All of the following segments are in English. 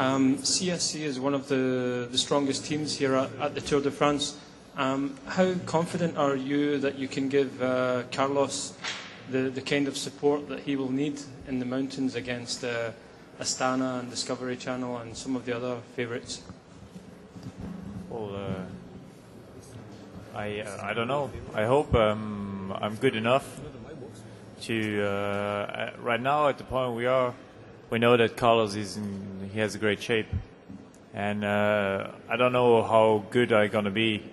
CSC is one of the strongest teams here at the Tour de France. How confident are you that you can give Carlos the kind of support that he will need in the mountains against Astana and Discovery Channel and some of the other favourites? Well, I don't know. I hope I'm good enough to. Right now, at the point we know that Carlos he has a great shape, and I don't know how good I'm gonna be.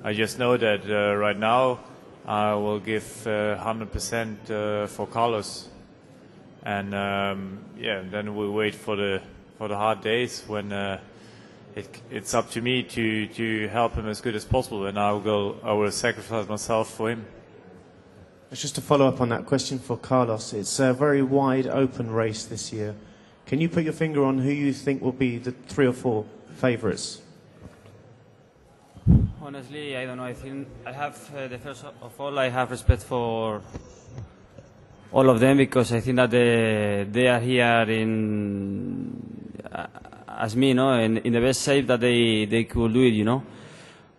I just know that right now I will give 100% for Carlos, and then we'll wait for the hard days when it's up to me to help him as good as possible, and I will sacrifice myself for him. Just to follow up on that question for Carlos, it's a very wide open race this year. Can you put your finger on who you think will be the 3 or 4 favourites? Honestly, I don't know. I think I have, the first of all, I have respect for all of them, because I think that they are here as me, in the best shape that they could do it,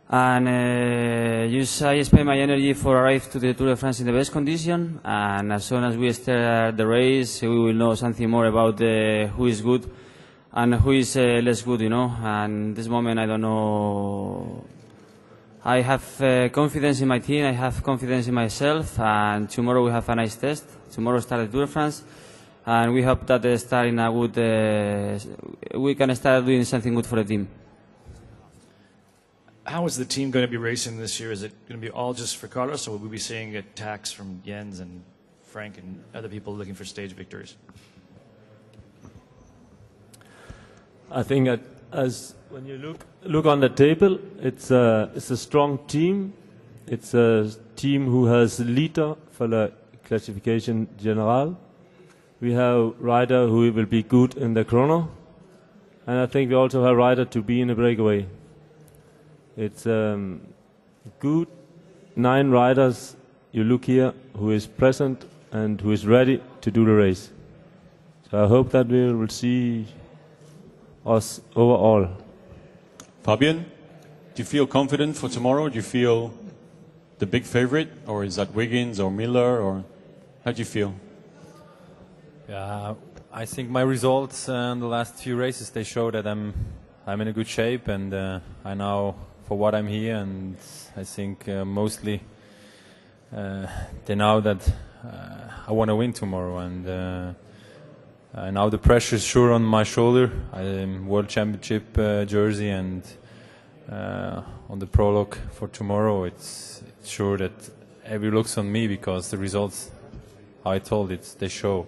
And I spend my energy for arrive to the Tour de France in the best condition, and as soon as we start the race, we will know something more about who is good and who is less good, And this moment, I don't know. I have confidence in my team, I have confidence in myself, and tomorrow we have a nice test. Tomorrow starts the Tour de France, and we hope that we can start doing something good for the team. How is the team going to be racing this year? Is it going to be all just for Carlos, or will we be seeing attacks from Jens and Frank and other people looking for stage victories? I think as when you look on the table, it's a strong team. It's a team who has a leader for the classification general. We have rider who will be good in the chrono, and I think we also have rider to be in the breakaway. It's good 9 riders you look here who is present and who is ready to do the race. So I hope that we will see us overall. Fabian, do you feel confident for tomorrow? Do you feel the big favorite, or is that Wiggins or Miller, or how do you feel? Yeah, I think my results in the last few races, they show that I'm in a good shape, and I know for what I'm here, and I think mostly they know that I want to win tomorrow, and now the pressure is sure on my shoulder. I'm World Championship jersey, and on the prologue for tomorrow, it's sure that every looks on me, because the results, how I told it, they show.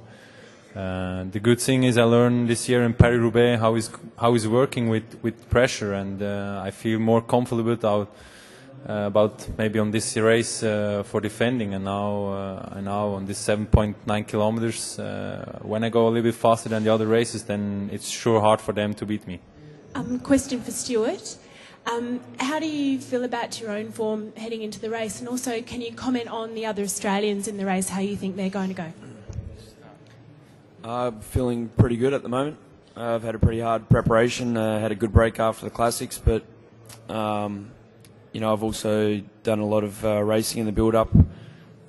The good thing is I learned this year in Paris-Roubaix how he's working with pressure, and I feel more comfortable about maybe on this race for defending, and now on this 7.9 kilometers, when I go a little bit faster than the other races, then it's sure hard for them to beat me. Question for Stuart. How do you feel about your own form heading into the race, and also can you comment on the other Australians in the race, how you think they're going to go? I'm feeling pretty good at the moment. I've had a pretty hard preparation, had a good break after the Classics, but I've also done a lot of racing in the build-up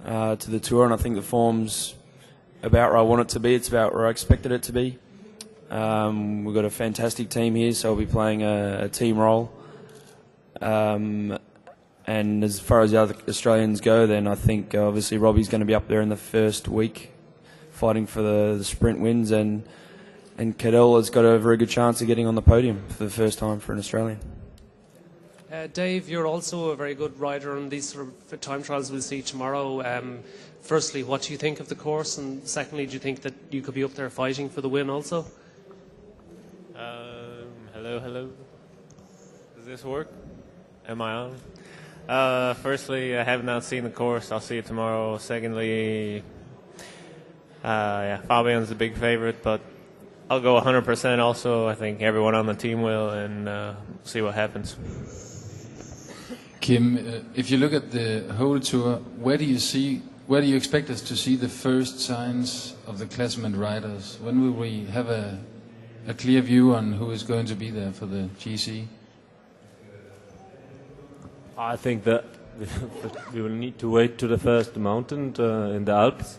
to the Tour, and I think the form's about where I want it to be. It's about where I expected it to be. We've got a fantastic team here, so I'll be playing a team role. And as far as the other Australians go, then I think obviously Robbie's going to be up there in the first week, fighting for the sprint wins, and Cadell has got a very good chance of getting on the podium for the first time for an Australian. Dave, you're also a very good rider on these sort of time trials we'll see tomorrow. Firstly, what do you think of the course, and secondly, do you think that you could be up there fighting for the win also? Hello. Does this work? Am I on? Firstly, I have not seen the course. I'll see it tomorrow. Secondly, Fabian's the big favorite, but I'll go 100% also. I think everyone on the team will, and see what happens. Kim, if you look at the whole tour, where do you expect us to see the first signs of the Classement riders? When will we have a a clear view on who is going to be there for the GC? I think that we will need to wait to the first mountain in the Alps.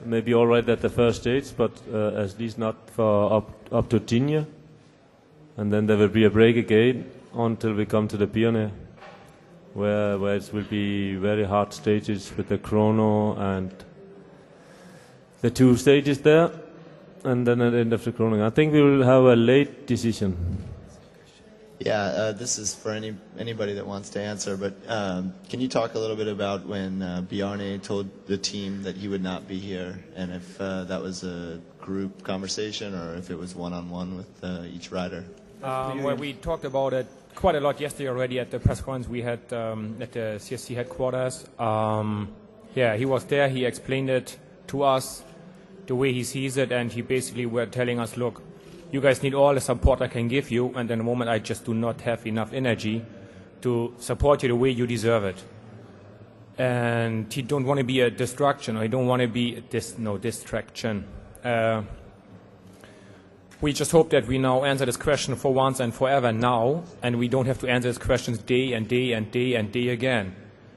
Maybe all right at the first stage, but at least not for up to Tignes. And then there will be a break again until we come to the Pyrenees, where it will be very hard stages with the chrono and the 2 stages there, and then at the end of the chrono. I think we will have a late decision. Yeah, this is for anybody that wants to answer, but can you talk a little bit about when Bjarne told the team that he would not be here, and if that was a group conversation or if it was one-on-one with each rider? Well, we talked about it quite a lot yesterday already at the press conference we had at the CSC headquarters. Yeah, he was there, he explained it to us the way he sees it, and he basically were telling us, look, you guys need all the support I can give you, and in the moment I just do not have enough energy to support you the way you deserve it. And he don't want to be a distraction, or he don't want to be distraction. We just hope that we now answer this question for once and forever now, and we don't have to answer these questions day and day and day and day again.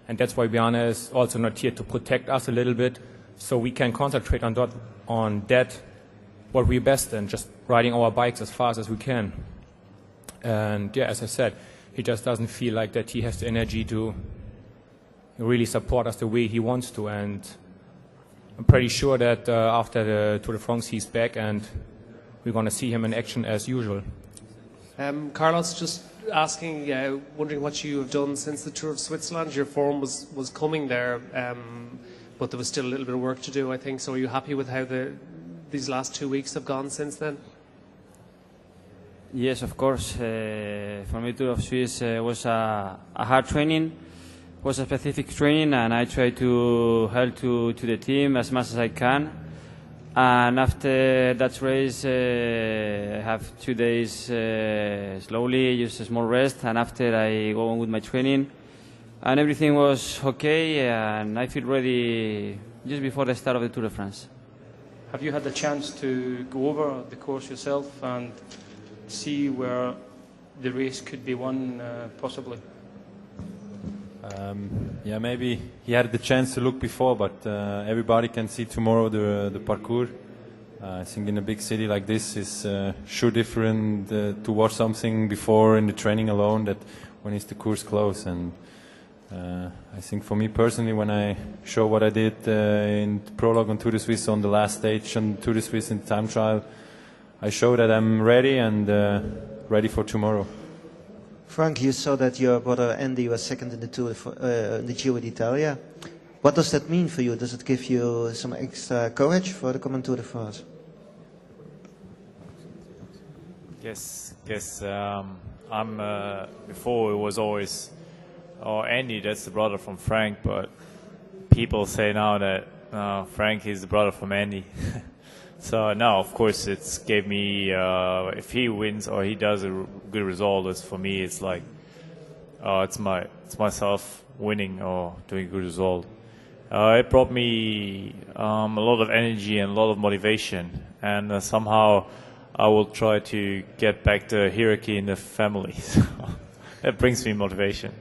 And that's why Bjarne is also not here to protect us a little bit, so we can concentrate on that what we're best in, just riding our bikes as fast as we can. And yeah, as I said, he just doesn't feel like that he has the energy to really support us the way he wants to. And I'm pretty sure that after the Tour de France he's back and we're going to see him in action as usual. Carlos, just asking, wondering what you have done since the Tour of Switzerland. Your form was coming there, but there was still a little bit of work to do, I think. So are you happy with how these last 2 weeks have gone since then? Yes, of course. For me, Tour of Swiss was a hard training, was a specific training, and I try to help to the team as much as I can. And after that race, I have 2 days slowly, just a small rest, and after I go on with my training, and everything was okay, and I feel ready just before the start of the Tour de France. Have you had the chance to go over the course yourself and see where the race could be won, possibly? Yeah, maybe he had the chance to look before, but everybody can see tomorrow the parcours. I think in a big city like this is sure different to watch something before in the training alone that when it's the course close. And I think for me personally, when I show what I did in the prologue on Tour de Suisse on the last stage on Tour de Suisse in time trial, I show that I'm ready and ready for tomorrow. Frank, you saw that your brother Andy was second in the Tour, in the Giro d'Italia. What does that mean for you? Does it give you some extra courage for the coming Tour de France? Yes. I'm before it was always, Andy, that's the brother from Frank, but people say now that Frank is the brother from Andy. So now, of course, it's gave me if he wins or he does a good result, it's for me. It's like it's myself winning or doing a good result. It brought me a lot of energy and a lot of motivation, and somehow I will try to get back the hierarchy in the family. So that brings me motivation.